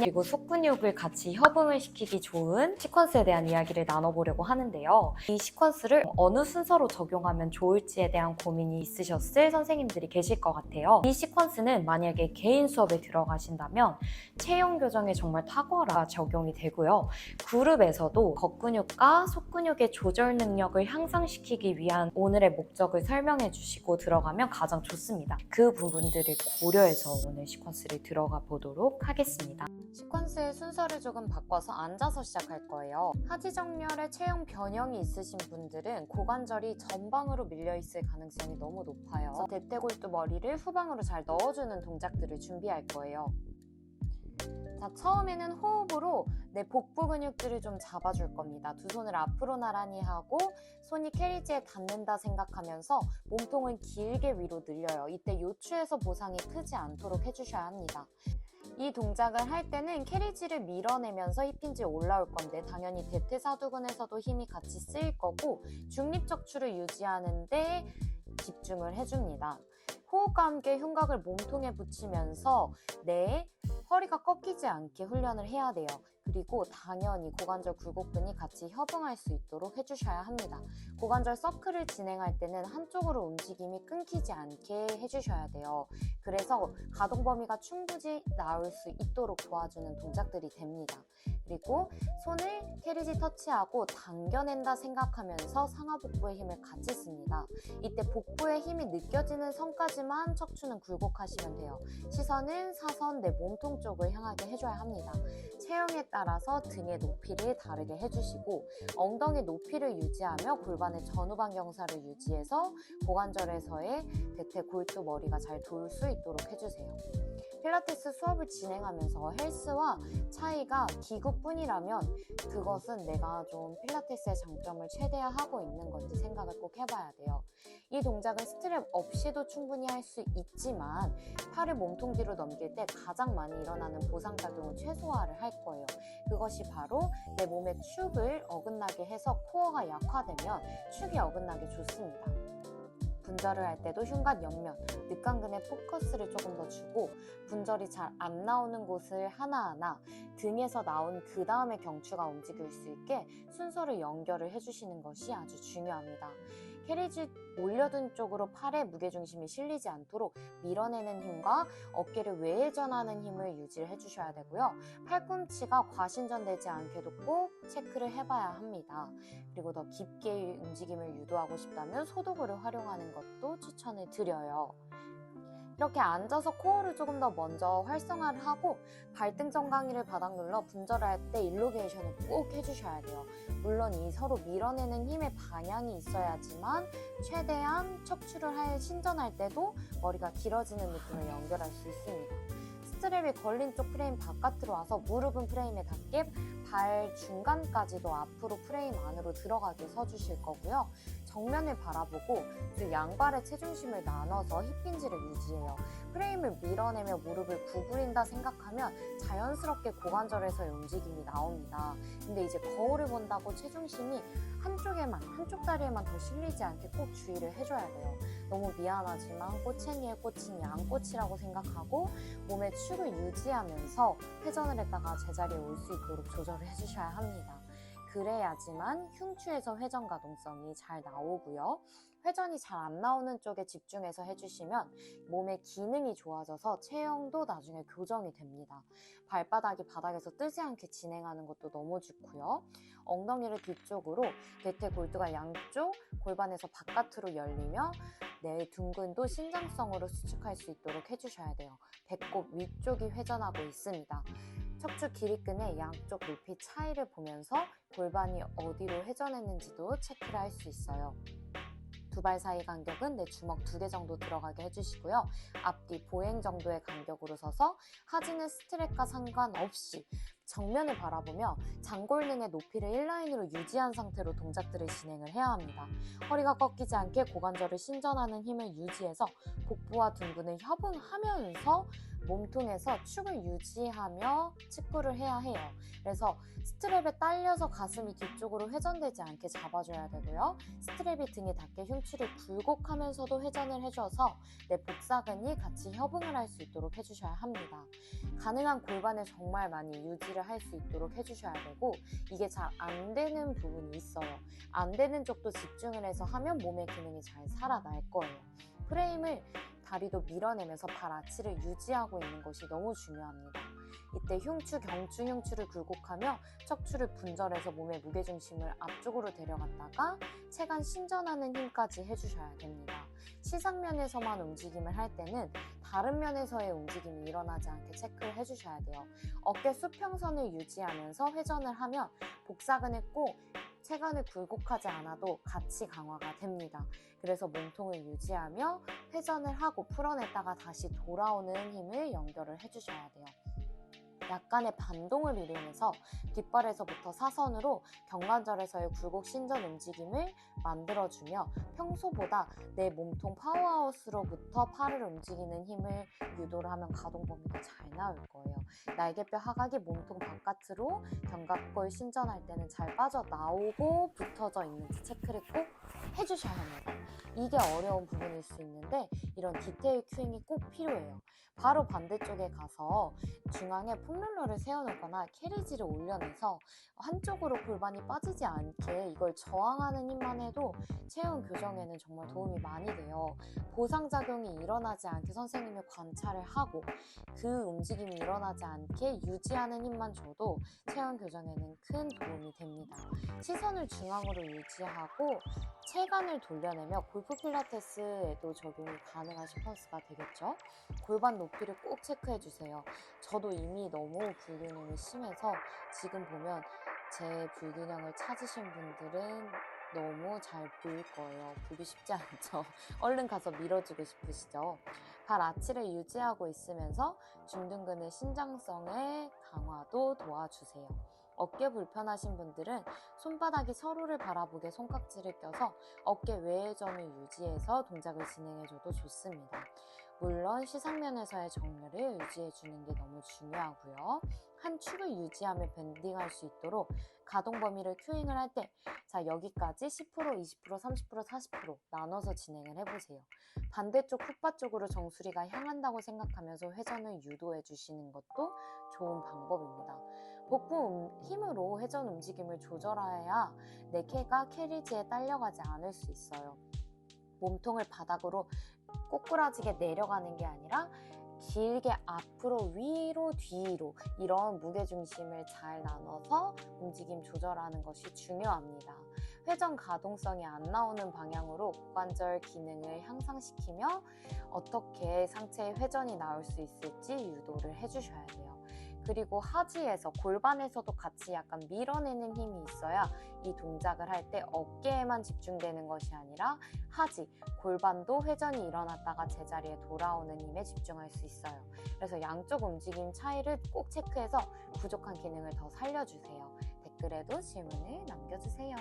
그리고 속근육을 같이 협응을 시키기 좋은 시퀀스에 대한 이야기를 나눠보려고 하는데요. 이 시퀀스를 어느 순서로 적용하면 좋을지에 대한 고민이 있으셨을 선생님들이 계실 것 같아요. 이 시퀀스는 만약에 개인 수업에 들어가신다면 체형 교정에 정말 탁월하게 적용이 되고요. 그룹에서도 겉근육과 속근육의 조절 능력을 향상시키기 위한 오늘의 목적을 설명해 주시고 들어가면 가장 좋습니다. 그 부분들을 고려해서 오늘 시퀀스를 들어가 보도록 하겠습니다. 시퀀스의 순서를 조금 바꿔서 앉아서 시작할 거예요. 하지정렬에 체형 변형이 있으신 분들은 고관절이 전방으로 밀려있을 가능성이 너무 높아요. 그래서 대퇴골두 머리를 후방으로 잘 넣어주는 동작들을 준비할 거예요. 자, 처음에는 호흡으로 내 복부 근육들을 좀 잡아줄 겁니다. 두 손을 앞으로 나란히 하고 손이 캐리지에 닿는다 생각하면서 몸통은 길게 위로 늘려요. 이때 요추에서 보상이 크지 않도록 해주셔야 합니다. 이 동작을 할 때는 캐리지를 밀어내면서 힙힌지 올라올 건데 당연히 대퇴사두근에서도 힘이 같이 쓰일 거고 중립척추를 유지하는 데 집중을 해줍니다. 호흡과 함께 흉곽을 몸통에 붙이면서 내 허리가 꺾이지 않게 훈련을 해야 돼요. 그리고 당연히 고관절 굴곡근이 같이 협응할 수 있도록 해주셔야 합니다. 고관절 서클을 진행할 때는 한쪽으로 움직임이 끊기지 않게 해주셔야 돼요. 그래서 가동 범위가 충분히 나올 수 있도록 도와주는 동작들이 됩니다. 그리고 손을 캐리지 터치하고 당겨낸다 생각하면서 상하복부의 힘을 같이 씁니다. 이때 복부의 힘이 느껴지는 선까지만 척추는 굴곡하시면 돼요. 시선은 사선 내 몸통 쪽을 향하게 해줘야 합니다. 체형에 따라서 등의 높이를 다르게 해주시고 엉덩이 높이를 유지하며 골반의 전후방 경사를 유지해서 고관절에서의 대퇴 골두 머리가 잘 돌 수 있도록 해주세요. 필라테스 수업을 진행하면서 헬스와 차이가 기구뿐이라면 그것은 내가 좀 필라테스의 장점을 최대화하고 있는 건지 생각을 꼭 해봐야 돼요. 이 동작은 스트랩 없이도 충분히 할 수 있지만 팔을 몸통 뒤로 넘길 때 가장 많이 일어나는 보상작용을 최소화를 할 거예요. 그것이 바로 내 몸의 축을 어긋나게 해서 코어가 약화되면 축이 어긋나기 좋습니다. 분절을 할 때도 흉곽 옆면, 늑간근에 포커스를 조금 더 주고 분절이 잘 안 나오는 곳을 하나하나 등에서 나온 그 다음에 경추가 움직일 수 있게 순서를 연결을 해주시는 것이 아주 중요합니다. 캐리지 올려둔 쪽으로 팔의 무게중심이 실리지 않도록 밀어내는 힘과 어깨를 외회전하는 힘을 유지를 해주셔야 되고요. 팔꿈치가 과신전되지 않게도 꼭 체크를 해봐야 합니다. 그리고 더 깊게 움직임을 유도하고 싶다면 소도구를 활용하는 것도 추천을 드려요. 이렇게 앉아서 코어를 조금 더 먼저 활성화를 하고 발등 정강이를 바닥 눌러 분절을 할 때 일로게이션을 꼭 해주셔야 돼요. 물론 이 서로 밀어내는 힘의 방향이 있어야지만 최대한 척추를 신전할 때도 머리가 길어지는 느낌을 연결할 수 있습니다. 스트랩이 걸린 쪽 프레임 바깥으로 와서 무릎은 프레임에 닿게 발 중간까지도 앞으로 프레임 안으로 들어가게 서주실 거고요. 정면을 바라보고 즉 양발의 체중심을 나눠서 힙힌지를 유지해요. 프레임을 밀어내며 무릎을 구부린다 생각하면 자연스럽게 고관절에서의 움직임이 나옵니다. 근데 이제 거울을 본다고 체중심이 한쪽 다리에만 더 실리지 않게 꼭 주의를 해줘야 돼요. 너무 미안하지만 꼬챙이에 꽂힌 양꼬치라고 생각하고 몸의 축을 유지하면서 회전을 했다가 제자리에 올 수 있도록 조절을 해주셔야 합니다. 그래야지만 흉추에서 회전 가동성이 잘 나오고요. 회전이 잘 안 나오는 쪽에 집중해서 해주시면 몸의 기능이 좋아져서 체형도 나중에 교정이 됩니다. 발바닥이 바닥에서 뜨지 않게 진행하는 것도 너무 좋고요. 엉덩이를 뒤쪽으로 대퇴 골두가 양쪽 골반에서 바깥으로 열리며 내 둔근도 신장성으로 수축할 수 있도록 해주셔야 돼요. 배꼽 위쪽이 회전하고 있습니다. 척추 길이끈의 양쪽 높이 차이를 보면서 골반이 어디로 회전했는지도 체크를 할 수 있어요. 두 발 사이 간격은 내 주먹 2개 정도 들어가게 해주시고요. 앞뒤 보행 정도의 간격으로 서서 하지는 스트랩과 상관없이 정면을 바라보며 장골능의 높이를 1라인으로 유지한 상태로 동작들을 진행을 해야 합니다. 허리가 꺾이지 않게 고관절을 신전하는 힘을 유지해서 복부와 둔근을 협응하면서 몸통에서 축을 유지하며 측구를 해야 해요. 그래서 스트랩에 딸려서 가슴이 뒤쪽으로 회전되지 않게 잡아줘야 되고요. 스트랩이 등에 닿게 흉추를 굴곡하면서도 회전을 해줘서 내 복사근이 같이 협응을 할 수 있도록 해주셔야 합니다. 가능한 골반을 정말 많이 유지를 할 수 있도록 해주셔야 되고, 이게 잘 안 되는 부분이 있어요. 안 되는 쪽도 집중을 해서 하면 몸의 기능이 잘 살아날 거예요. 프레임을 다리도 밀어내면서 발 아치를 유지하고 있는 것이 너무 중요합니다. 이때 흉추, 경추, 흉추를 굴곡하며 척추를 분절해서 몸의 무게중심을 앞쪽으로 데려갔다가 체간 신전하는 힘까지 해주셔야 됩니다. 시상면에서만 움직임을 할 때는 다른 면에서의 움직임이 일어나지 않게 체크를 해주셔야 돼요. 어깨 수평선을 유지하면서 회전을 하면 복사근을 꼭 체간을 굴곡하지 않아도 같이 강화가 됩니다. 그래서 몸통을 유지하며 회전을 하고 풀어냈다가 다시 돌아오는 힘을 연결을 해주셔야 돼요. 약간의 반동을 이루면서 뒷발에서부터 사선으로 경관절에서의 굴곡 신전 움직임을 만들어주며 평소보다 내 몸통 파워아웃으로부터 팔을 움직이는 힘을 유도를 하면 가동 범위가 잘 나올 거예요. 날개뼈 하각이 몸통 바깥으로 견갑골 신전할 때는 잘 빠져나오고 붙어져 있는지 체크를 꼭 해주셔야 합니다. 이게 어려운 부분일 수 있는데 이런 디테일 큐잉이 꼭 필요해요. 바로 반대쪽에 가서 중앙에 폼롤러를 세워놓거나 캐리지를 올려내서 한쪽으로 골반이 빠지지 않게 이걸 저항하는 힘만 해도 체형 교정에는 정말 도움이 많이 돼요. 보상작용이 일어나지 않게 선생님이 관찰을 하고 그 움직임이 일어나지 않게 유지하는 힘만 줘도 체형 교정에는 큰 도움이 됩니다. 시선을 중앙으로 유지하고 체간을 돌려내며 골프 필라테스에도 적용이 가능한 시퀀스가 되겠죠. 골반 높이를 꼭 체크해주세요. 저도 이미 너무 불균형이 심해서 지금 보면 제 불균형을 찾으신 분들은 너무 잘 보일 거예요. 보기 쉽지 않죠? 얼른 가서 밀어주고 싶으시죠? 발 아치를 유지하고 있으면서 중둔근의 신장성의 강화도 도와주세요. 어깨 불편하신 분들은 손바닥이 서로를 바라보게 손깍지를 껴서 어깨 외회전을 유지해서 동작을 진행해줘도 좋습니다. 물론 시상면에서의 정렬을 유지해주는 게 너무 중요하고요. 한 축을 유지하며 밴딩할 수 있도록 가동 범위를 큐잉을 할 때 자, 여기까지 10%, 20%, 30%, 40% 나눠서 진행을 해보세요. 반대쪽 풋바 쪽으로 정수리가 향한다고 생각하면서 회전을 유도해 주시는 것도 좋은 방법입니다. 복부 힘으로 회전 움직임을 조절해야 내 캐가 캐리지에 딸려가지 않을 수 있어요. 몸통을 바닥으로 꼬꾸라지게 내려가는 게 아니라 길게 앞으로 위로 뒤로 이런 무게중심을 잘 나눠서 움직임 조절하는 것이 중요합니다. 회전 가동성이 안 나오는 방향으로 고관절 기능을 향상시키며 어떻게 상체의 회전이 나올 수 있을지 유도를 해주셔야 돼요. 그리고 하지에서 골반에서도 같이 약간 밀어내는 힘이 있어야 이 동작을 할 때 어깨에만 집중되는 것이 아니라 하지, 골반도 회전이 일어났다가 제자리에 돌아오는 힘에 집중할 수 있어요. 그래서 양쪽 움직임 차이를 꼭 체크해서 부족한 기능을 더 살려주세요. 댓글에도 질문을 남겨주세요.